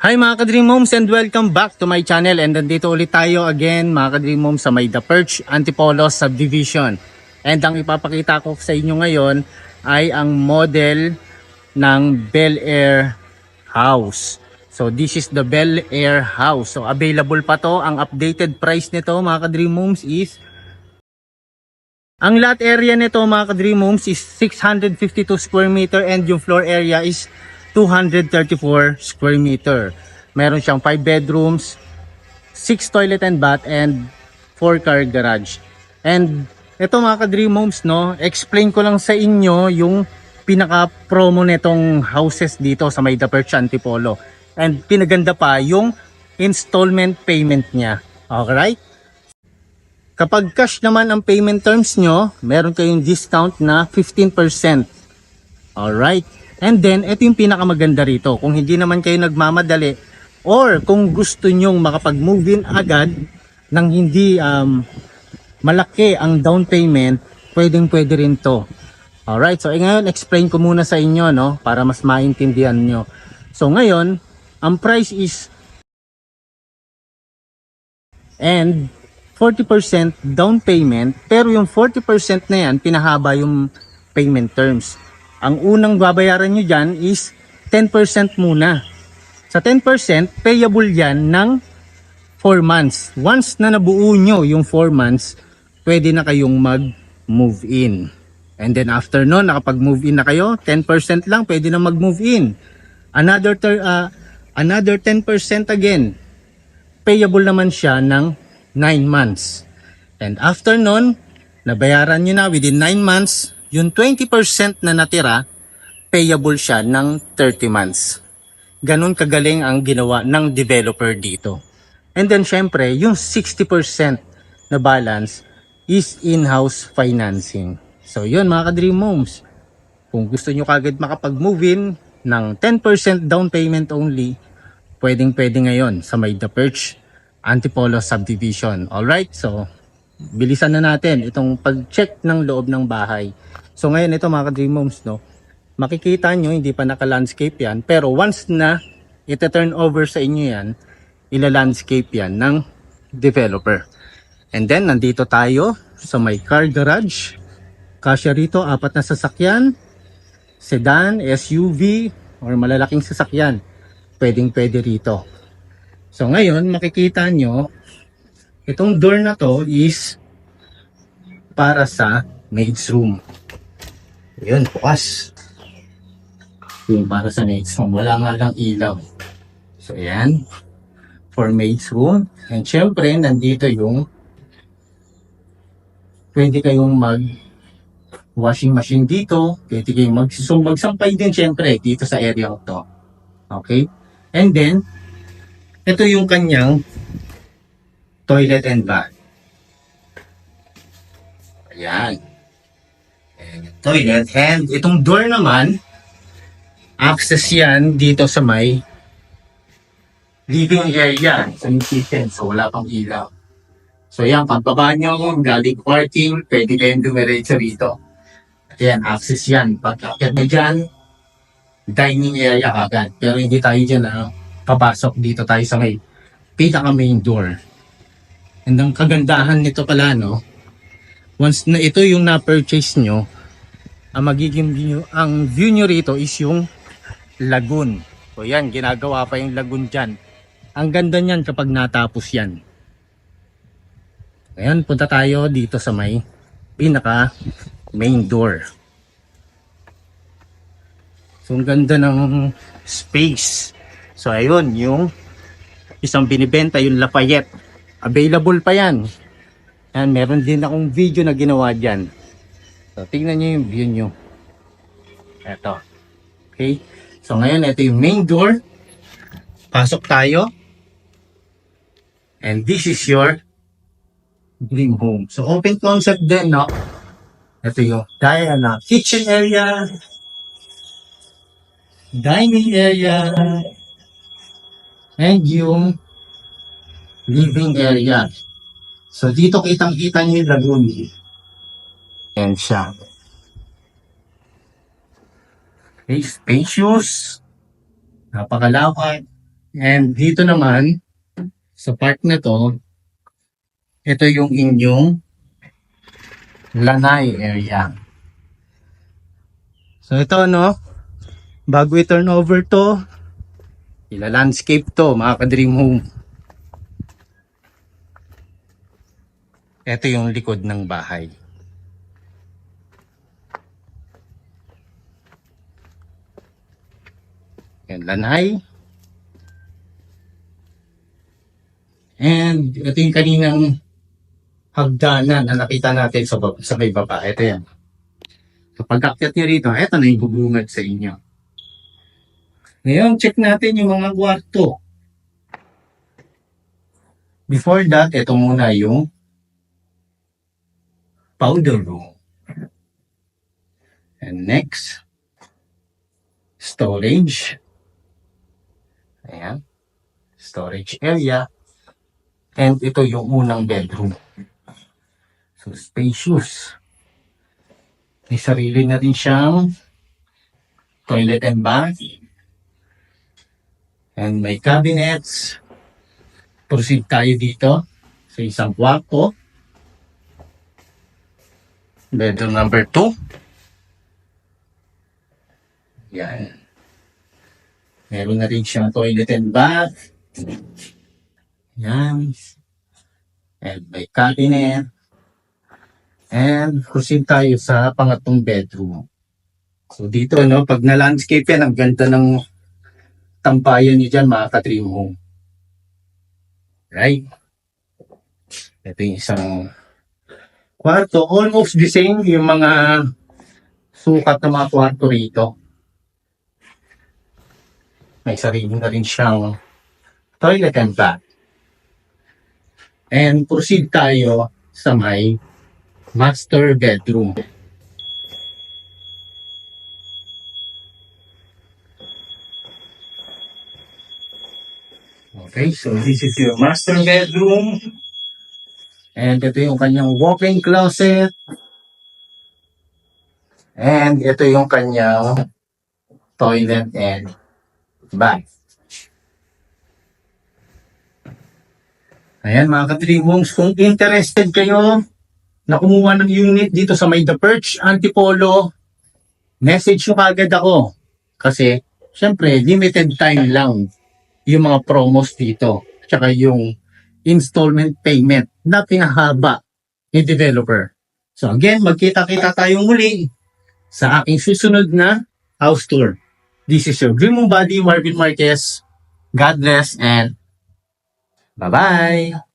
Hi mga ka-Dream Homes and welcome back to my channel, and nandito ulit tayo again mga ka-Dream Homes sa may The Perch Antipolo Subdivision. And ang ipapakita ko sa inyo ngayon ay ang model ng Bel Air House. So this is the Bel Air House. So available pa to. Ang updated price nito mga ka-Dream Homes is, ang lot area nito mga ka-Dream Homes is 652 square meter and yung floor area is 234 square meter. Meron siyang 5 bedrooms, 6 toilet and bath, and 4 car garage. And ito mga ka-Dream Homes, no, explain ko lang sa inyo yung pinaka-promo nitong houses dito sa may The Perch Antipolo. And pinaganda pa yung installment payment niya. Alright? Kapag cash naman ang payment terms nyo, meron kayong discount na 15%. Alright? And then, ito yung pinakamaganda rito. Kung hindi naman kayo nagmamadali, or kung gusto nyong makapag-move in agad nang hindi malaki ang down payment, pwedeng-pwede rin to. Alright? So, ngayon, explain ko muna sa inyo, no? Para mas maintindihan nyo. So, ngayon, ang price is and 40% down payment, pero yung 40% na yan, pinahaba yung payment terms. Ang unang babayaran nyo dyan is 10% muna. Sa 10%, payable yan ng 4 months. Once na nabuo nyo yung 4 months, pwede na kayong mag-move in. And then after nun, nakapag-move in na kayo, 10% lang, pwede na mag-move in. Another 10% again, payable naman siya ng 9 months. And after nun, nabayaran nyo na within 9 months, yung 20% na natira, payable siya ng 30 months. Ganun kagaling ang ginawa ng developer dito. And then syempre, yung 60% na balance is in-house financing. So yun mga ka-Dream Homes, kung gusto nyo kagad makapag-move in ng 10% down payment only, pwedeng-pwede ngayon sa may The Perch Antipolo Subdivision. Alright, so bilisan na natin itong pag-check ng loob ng bahay. So ngayon ito mga ka-Dream Homes, no, makikita nyo hindi pa naka-landscape yan, pero once na ita-turn over sa inyo yan, ila-landscape yan ng developer. And then nandito tayo sa may car garage. Kasya rito 4 na sasakyan, sedan, SUV, or malalaking sasakyan, pwedeng-pwede rito. So ngayon makikita nyo, itong door na to is para sa maid's room. Yun, bukas. Yung para sa maid's room. Wala nga lang ilaw. So ayan, for maid's room. And syempre, nandito yung pwede kayong mag washing machine dito. Pwede kayong magsampay din syempre dito sa area to. Okay? And then, ito yung kanyang toilet and bath. Ayan. Toilet, and itong door naman, access yan dito sa may living area sa kitchen. So wala pang ilaw. So yan, pagbaba nyo galing parking, pwede kayong dumiretso rito. Ayan, access yan. Pag-akit na dyan, dining area agad. Pero hindi tayo dyan papasok. Dito tayo sa may pinaka main door. And ang kagandahan nito pala, no, once na ito yung na-purchase nyo, ang magiging view, ang view nyo rito is yung lagoon. So yan, ginagawa pa yung lagoon dyan. Ang ganda niyan kapag natapos yan. Ngayon, punta tayo dito sa may pinaka main door. So ang ganda ng space. So ayun, yung isang binibenta, yung Lafayette. Available pa yan. And meron din akong video na ginawa dyan. So, tingnan nyo yung view nyo. Eto. Okay. So, ngayon, ito yung main door. Pasok tayo. And this is your dream home. So, open concept din, no? Ito yung kitchen area. Dining area. And yung living area. So, dito kitang-kita nyo yung lagoon. Ayan siya. Okay, spacious. Napakalawak. And dito naman, sa part na to, ito yung inyong lanay area. So ito no, bago i-turn over to, ila-landscape to mga ka-dream home. Ito yung likod ng bahay. Yan, lanay. And ito yung kaninang hagdanan na nakita natin sa may baba. Ito yan. Kapag akyat nyo rito, ito na yung bubungad sa inyo. Ngayon, check natin yung mga kwarto. Before that, ito muna yung powder room. And next, storage. Ayan. Storage area. And ito yung unang bedroom. So, spacious. May sarili na din siyang toilet and bath. And may cabinets. Proceed tayo dito sa isang kwarto. Bedroom number 2. Yan. Meron na rin siyang toilet and bath. Yan. And may cabinet. And proceed tayo sa pangatlong bedroom. So dito, no, pag na-landscape yan, ang ganda ng tampayan niyo dyan, mga ka-dream home. Right? Ito yung isang kwarto. Almost the same yung mga sukat ng mga kwarto rito. May sarili na rin siyang toilet and bath. And proceed tayo sa may master bedroom. Okay, so this is your master bedroom. And ito yung kanyang walk-in closet. And ito yung kanyang toilet and bath. Ayan mga ka-dream homes, kung interested kayo na kumuha ng unit dito sa may The Perch, Antipolo, message nyo kagad ako. Kasi, syempre, limited time lang yung mga promos dito. Tsaka yung installment payment na pinahaba ni developer. So again, magkita-kita tayong muli sa aking susunod na house tour. This is your Dream Home Buddy, Marvin Marquez. God bless and bye-bye!